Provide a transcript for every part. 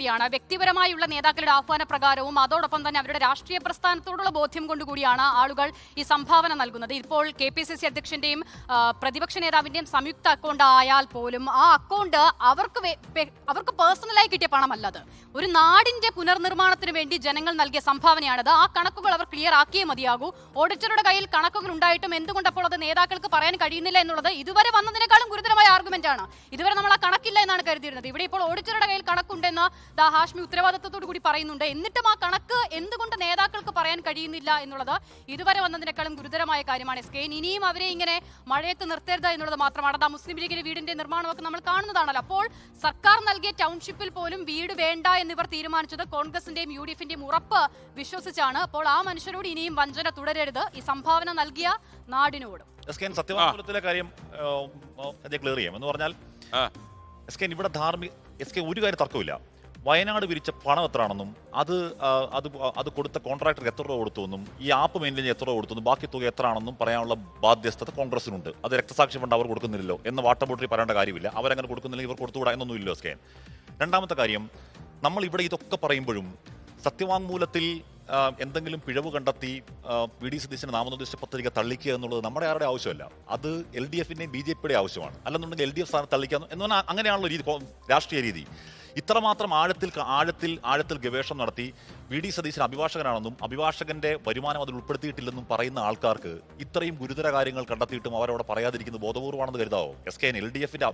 കൂടിയാണ്, വ്യക്തിപരമായുള്ള നേതാക്കളുടെ ആഹ്വാന പ്രകാരവും അതോടൊപ്പം തന്നെ അവരുടെ രാഷ്ട്രീയ പ്രസ്ഥാനത്തോടുള്ള ബോധ്യം കൊണ്ടുകൂടിയാണ് ആളുകൾ ഈ സംഭാവന നൽകുന്നത്. ഇപ്പോൾ KPCC അധ്യക്ഷന്റെയും പ്രതിപക്ഷ നേതാവിന്റെയും സംയുക്ത അക്കൗണ്ട് ആയാൽ പോലും ആ അക്കൗണ്ട് അവർക്ക് പേഴ്സണലായി കിട്ടിയ പണമല്ലത്, ഒരു നാടിന്റെ പുനർനിർമ്മാണത്തിന് വേണ്ടി ജനങ്ങൾ നൽകിയ സംഭാവനയാണത്. ആ കണക്കുകൾ അവർ ക്ലിയർ ആക്കിയേ മതിയാകൂ. ഓഡിറ്ററുടെ കയ്യിൽ കണക്കുകൾ ഉണ്ടായിട്ടും എന്തുകൊണ്ട് അപ്പോൾ അത് നേതാക്കൾക്ക് പറയാൻ കഴിയുന്നില്ല എന്നുള്ളത് ഇതുവരെ വന്നതിനേക്കാളും ഗുരുതരമായ ആർഗ്യുമെന്റ് ആണ്. ഇതുവരെ നമ്മൾ ആ കണക്കില്ല എന്നാണ് കരുതിയിരുന്നത്. ഇവിടെ ഇപ്പോൾ ഓഡിറ്ററുടെ കയ്യിൽ കണക്കുണ്ടെന്ന് ഹാഷ്മി ഉത്തരവാദിത്തത്തോടു കൂടി പറയുന്നുണ്ട്. എന്നിട്ടും ആ കണക്ക് എന്തുകൊണ്ട് നേതാക്കൾക്ക് പറയാൻ കഴിയുന്നില്ല എന്നുള്ളത് ഇതുവരെ വന്നതിനേക്കാളും ഗുരുതരമായ കാര്യമാണ്. SKN ഇനിയും അവരെ ഇങ്ങനെ മഴയത്ത് നിർത്തരുത് എന്നുള്ളത് മാത്രമാണ്. അത് മുസ്ലിം ലീഗിന്റെ വീടിന്റെ നിർമ്മാണമൊക്കെ നമ്മൾ കാണുന്നതാണല്ലോ. അപ്പോൾ സർക്കാർ നൽകിയ ടൗൺഷിപ്പിൽ പോലും വീട് വേണ്ട എന്നിവർ തീരുമാനിച്ചത് കോൺഗ്രസിന്റെയും UDFന്റെയും ഉറപ്പ് വിശ്വസിച്ചാണ്. അപ്പോൾ ആ മനുഷ്യരോട് ഇനിയും വഞ്ചന തുടരരുത്, ഈ സംഭാവന നൽകിയ നാടിനോടും. സത്യവാങ്മൂലത്തിലെ കാര്യം ക്ലിയർ ചെയ്യാം എന്ന് പറഞ്ഞാൽ ഇവിടെ ഒരു കാര്യം തർക്കമില്ല. വയനാട് വിരിച്ച പണം എത്രയാണെന്നും അത് കൊടുത്ത കോൺട്രാക്ടർക്ക് എത്ര രൂപ കൊടുത്തുവെന്നും ഈ ആപ്പ് മെയിൻ്റെയിൻ എത്ര രൂപ കൊടുത്തു ബാക്കി തുക എത്രയാണെന്നും പറയാനുള്ള ബാധ്യസ്ഥത കോൺഗ്രസിനുണ്ട്. അത് രക്തസാക്ഷി ഫണ്ട് അവർ കൊടുക്കുന്നില്ലല്ലോ എന്ന വാട്ടബോട്ടറി പറയേണ്ട കാര്യമില്ല. അവരങ്ങനെ കൊടുക്കുന്നില്ലെങ്കിൽ ഇവർ കൊടുത്തുകൂടാ എന്നൊന്നുമില്ലോ SKN. രണ്ടാമത്തെ കാര്യം, നമ്മൾ ഇവിടെ ഇതൊക്കെ പറയുമ്പോഴും സത്യവാങ്മൂലത്തിൽ എന്തെങ്കിലും പിഴവ് കണ്ടെത്തി VD സതീശന്റെ നാമനിർദ്ദേശ പത്രിക തള്ളിക്കുക എന്നുള്ളത് നമ്മുടെ ആരുടെ ആവശ്യമല്ല. അത് LDFന്റെയും BJPയുടെ ആവശ്യമാണ്. അല്ലെന്നുണ്ടെങ്കിൽ LDF സ്ഥാനം തള്ളിക്കുക എന്ന് പറഞ്ഞാൽ അങ്ങനെയാണല്ലോ രീതി, രാഷ്ട്രീയ രീതി. ഇത്രമാത്രം ആഴത്തിൽ ഗവേഷണം നടത്തി VD സതീശൻ അഭിഭാഷകനാണെന്നും അഭിഭാഷകന്റെ വരുമാനം അതിൽ ഉൾപ്പെടുത്തിയിട്ടില്ലെന്നും പറയുന്ന ആൾക്കാർക്ക് ഇത്രയും ഗുരുതര കാര്യങ്ങൾ കണ്ടെത്തിയിട്ടും അവരവിടെ പറയാതിരിക്കുന്നത് ബോധപൂർവ്വമാണെന്ന് കരുതാവോ? SKN LDFന്റെ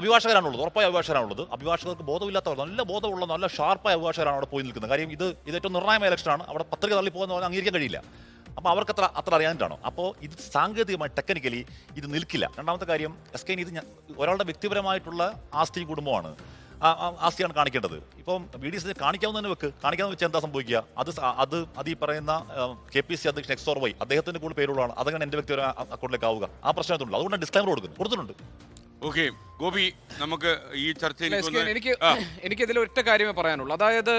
അഭിഭാഷകരാണുള്ളത്, ഉറപ്പായ അഭിഭാഷകരാണുള്ളത്. അഭിഭാഷകർക്ക് ബോധമില്ലാത്തവർ, നല്ല ബോധമുള്ള നല്ല ഷാർപ്പായ അഭിഭാഷകരാണ് അവിടെ പോയി നിൽക്കുന്നത്. കാര്യം ഇത് ഏറ്റവും നിർണായകമായ ഇലക്ഷനാണ്. അവിടെ പത്രിക തള്ളിപ്പോകുന്ന അംഗീകരിക്കാൻ കഴിയില്ല. അപ്പോൾ അവർക്ക് അത്ര അറിയാനിട്ടാണോ? അപ്പോൾ ഇത് സാങ്കേതികമായി ടെക്നിക്കലി ഇത് നിൽക്കില്ല. രണ്ടാമത്തെ കാര്യം, SKN ഇത് ഒരാളുടെ വ്യക്തിപരമായിട്ടുള്ള ആസ്തിയും കുടുംബമാണ്, ആസ്തിയാണ് കാണിക്കേണ്ടത്. ഇപ്പം VD സതീശൻ കാണിക്കാവുന്നതിന് കാണിക്കാവുന്ന വെച്ച് എന്താ സംഭവിക്കുക? അത് ഈ പറയുന്ന KPCC അധ്യക്ഷൻ XY അദ്ദേഹത്തിന്റെ കൂടെ പേരുള്ളതാണ്. അതങ്ങനെ എന്റെ വ്യക്തിപര അക്കൗണ്ടിലേക്ക് ആവുക, ആ പ്രശ്നത്തിലുണ്ട്. അതുകൊണ്ട് ഡിസ്ക്ലൈമർ കൊടുത്തിട്ടുണ്ട്. ഓക്കെ ഗോപി, നമുക്ക് ഈ ചർച്ചയിൽ എനിക്കിതിൽ ഒറ്റ കാര്യമേ പറയാനുള്ളൂ. അതായത്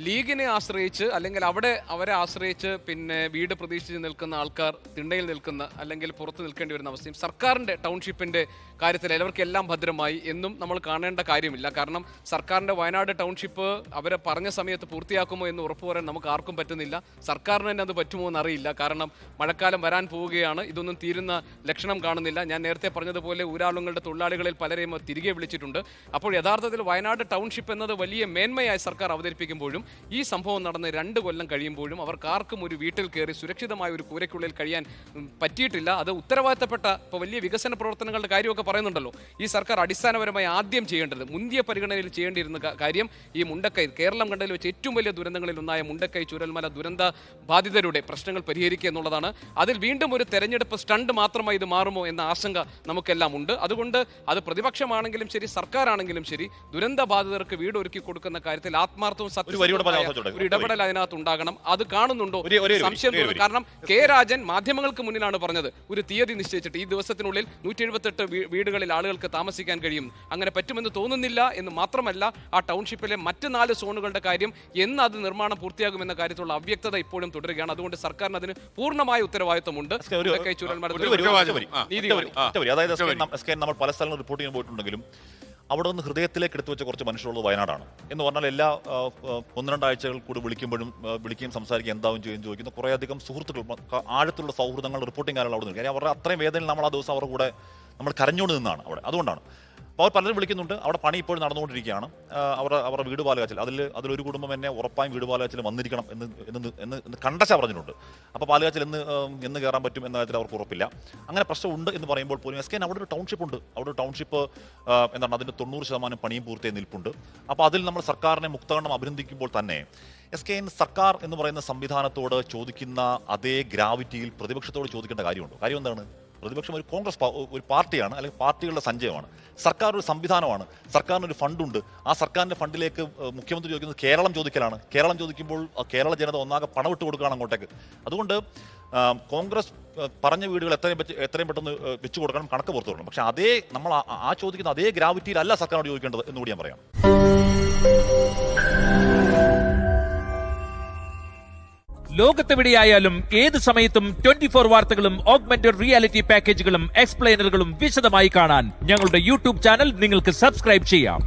ലീഗിനെ ആശ്രയിച്ച് അല്ലെങ്കിൽ അവരെ ആശ്രയിച്ച് പിന്നെ വീട് പ്രതീക്ഷിച്ച് നിൽക്കുന്ന ആൾക്കാർ തിണ്ണയിൽ നിൽക്കുന്ന അല്ലെങ്കിൽ പുറത്ത് നിൽക്കേണ്ടി വരുന്ന അവസ്ഥയും സർക്കാരിന്റെ ടൗൺഷിപ്പിന്റെ കാര്യത്തിൽ എല്ലാവർക്കെല്ലാം ഭദ്രമായി എന്നും നമ്മൾ കാണേണ്ട കാര്യമില്ല. കാരണം സർക്കാരിന്റെ വയനാട് ടൗൺഷിപ്പ് അവരെ പറഞ്ഞ സമയത്ത് പൂർത്തിയാക്കുമോ എന്ന് ഉറപ്പ് പറയാൻ നമുക്ക് ആർക്കും പറ്റുന്നില്ല. സർക്കാരിന് തന്നെ അത് പറ്റുമോ എന്നറിയില്ല. കാരണം മഴക്കാലം വരാൻ പോവുകയാണ്, ഇതൊന്നും തീരുന്ന ലക്ഷണം കാണുന്നില്ല. ഞാൻ നേരത്തെ പറഞ്ഞതുപോലെ ഊരാളുങ്ങളുടെ തൊഴിലാളികളിൽ പലരെയും തിരികെ വിളിച്ചിട്ടുണ്ട്. അപ്പോൾ യഥാർത്ഥത്തിൽ വയനാട് ടൗൺഷിപ്പ് എന്നത് വലിയ മേന്മയായി സർക്കാർ അവതരിപ്പിക്കുമ്പോഴും ഈ സംഭവം നടന്ന് 2 കൊല്ലം കഴിയുമ്പോഴും അവർക്ക് ആർക്കും ഒരു വീട്ടിൽ കയറി സുരക്ഷിതമായ ഒരു കൂരയ്ക്കുള്ളിൽ കഴിയാൻ പറ്റിയിട്ടില്ല. അത് ഉത്തരവാദിത്തപ്പെട്ട ഇപ്പോൾ വലിയ വികസന പ്രവർത്തനങ്ങളുടെ കാര്യമൊക്കെ പറയുന്നുണ്ടല്ലോ. ഈ സർക്കാർ അടിസ്ഥാനപരമായി ആദ്യം ചെയ്യേണ്ടത്, മുന്തിയ പരിഗണനയിൽ ചെയ്യേണ്ടിയിരുന്ന കാര്യം ഈ മുണ്ടക്കൈ, കേരളം കണ്ടതിൽ വെച്ച് ഏറ്റവും വലിയ ദുരന്തങ്ങളിൽ ഒന്നായ മുണ്ടക്കൈ ചുരൽമല ദുരന്ത ബാധിതരുടെ പ്രശ്നങ്ങൾ പരിഹരിക്കുക എന്നുള്ളതാണ്. അതിൽ വീണ്ടും ഒരു തെരഞ്ഞെടുപ്പ് സ്റ്റണ്ട് മാത്രമായി ഇത് മാറുമോ എന്ന ആശങ്ക നമുക്കെല്ലാം ഉണ്ട്. അതുകൊണ്ട് അത് പ്രതിപക്ഷമാണെങ്കിലും ശരി, സർക്കാരാണെങ്കിലും ശരി, ദുരന്ത ബാധിതർക്ക് വീട് ഒരുക്കി കൊടുക്കുന്ന കാര്യത്തിൽ ആത്മാർത്ഥവും ഒരു ഇടപെടൽ അതിനകത്ത് ഉണ്ടാകണം. അത് കാണുന്നുണ്ടോ സംശയം തോന്നുന്നു. കാരണം K രാജൻ മാധ്യമങ്ങൾക്ക് മുന്നിലാണ് പറഞ്ഞത് ഒരു തീയതി നിശ്ചയിച്ചിട്ട് ഈ ദിവസത്തിനുള്ളിൽ 178 വീടുകളിൽ ആളുകൾക്ക് താമസിക്കാൻ കഴിയും. അങ്ങനെ പറ്റുമെന്ന് തോന്നുന്നില്ല എന്ന് മാത്രമല്ല, ആ ടൗൺഷിപ്പിലെ മറ്റ് 4 സോണുകളുടെ കാര്യം എന്ന് അത് നിർമ്മാണം പൂർത്തിയാകുമെന്ന കാര്യത്തിലുള്ള അവ്യക്തത ഇപ്പോഴും തുടരുകയാണ്. അതുകൊണ്ട് സർക്കാരിന് അതിന് പൂർണ്ണമായ ഉത്തരവാദിത്വമുണ്ട്. നമ്മൾ പല സ്ഥലങ്ങളും റിപ്പോർട്ട് ചെയ്യാൻ പോയിട്ടുണ്ടെങ്കിലും അവിടെ നിന്ന് ഹൃദയത്തിലേക്ക് എടുത്തു വെച്ച കുറച്ച് മനുഷ്യരുള്ളത് വയനാടാണ്. എന്ന് പറഞ്ഞാൽ എല്ലാ 1-2 ആഴ്ചകൾ കൂടി വിളിക്കുകയും സംസാരിക്കുകയും എന്താവും ചെയ്യുകയും ചോദിക്കുന്ന കുറേയധികം സുഹൃത്തുക്കൾ, ആഴത്തിലുള്ള സൗഹൃദങ്ങൾ റിപ്പോർട്ടിംഗ് കാര്യങ്ങൾ അവിടെ നിന്ന്. കാര്യം അവരുടെ അത്രയും വേദനയിൽ നമ്മൾ ആ ദിവസം അവരുടെ കൂടെ നമ്മൾ കരഞ്ഞുകൊണ്ട് നിന്നാണ് അവിടെ. അതുകൊണ്ടാണ് അപ്പോൾ അവർ പലരും വിളിക്കുന്നുണ്ട്. അവിടെ പണി ഇപ്പോഴും നടന്നുകൊണ്ടിരിക്കുകയാണ്. അവരുടെ വീട് പാലുകാച്ചൽ, അതിലൊരു കുടുംബം എന്നെ ഉറപ്പായും വീട് പാലുകാച്ചൽ വന്നിരിക്കണം എന്ന് കണ്ടച്ച പറഞ്ഞിട്ടുണ്ട്. അപ്പോൾ പാലുകാച്ചൽ എന്ന് കയറാൻ പറ്റും എന്ന കാര്യത്തിൽ അവർക്ക് ഉറപ്പില്ല. അങ്ങനെ പ്രശ്നമുണ്ട് എന്ന് പറയുമ്പോൾ പോലും SKN അവിടെ ഒരു ടൗൺഷിപ്പ് ഉണ്ട്. അവിടെ ഒരു ടൗൺഷിപ്പ് എന്താണ്, അതിൻ്റെ 90% പണിയും പൂർത്തിയായി നിൽപ്പുണ്ട്. അപ്പോൾ അതിൽ നമ്മൾ സർക്കാരിനെ മുക്തകണ്ഠം അഭിനന്ദിക്കുമ്പോൾ തന്നെ SKN സർക്കാർ എന്ന് പറയുന്ന സംവിധാനത്തോട് ചോദിക്കുന്ന അതേ ഗ്രാവിറ്റിയിൽ പ്രതിപക്ഷത്തോട് ചോദിക്കേണ്ട കാര്യമുണ്ടോ? കാര്യം എന്താണ്? പ്രതിപക്ഷം ഒരു കോൺഗ്രസ് ഒരു പാർട്ടിയാണ്, അല്ലെങ്കിൽ പാർട്ടികളുടെ സഞ്ചയമാണ്. സർക്കാർ ഒരു സംവിധാനമാണ്, സർക്കാരിന് ഒരു ഫണ്ടുണ്ട്. ആ സർക്കാരിൻ്റെ ഫണ്ടിലേക്ക് മുഖ്യമന്ത്രി ചോദിക്കുന്നത് കേരളം ചോദിക്കലാണ്. കേരളം ചോദിക്കുമ്പോൾ കേരള ജനത ഒന്നാകെ പണം ഇട്ട് കൊടുക്കുകയാണ് അങ്ങോട്ടേക്ക്. അതുകൊണ്ട് കോൺഗ്രസ് പറഞ്ഞ വീടുകൾ എത്രയും പെട്ടെന്ന് വെച്ചു കൊടുക്കണം, കണക്ക് പുറത്തു കൊടുക്കണം. പക്ഷെ അതേ നമ്മൾ ആ ചോദിക്കുന്ന അതേ ഗ്രാവിറ്റിയിലല്ല സർക്കാരിനോട് ചോദിക്കേണ്ടത് എന്നുകൂടി ഞാൻ പറയാം. ലോകത്തെവിടെയായാലും ഏത് സമയത്തും 24 വാർത്തകളും ഓഗ്മെന്റഡ് റിയാലിറ്റി പാക്കേജുകളും എക്സ്പ്ലെയിനറുകളും വിശദമായി കാണാൻ ഞങ്ങളുടെ യൂട്യൂബ് ചാനൽ നിങ്ങൾക്ക് സബ്സ്ക്രൈബ് ചെയ്യാം.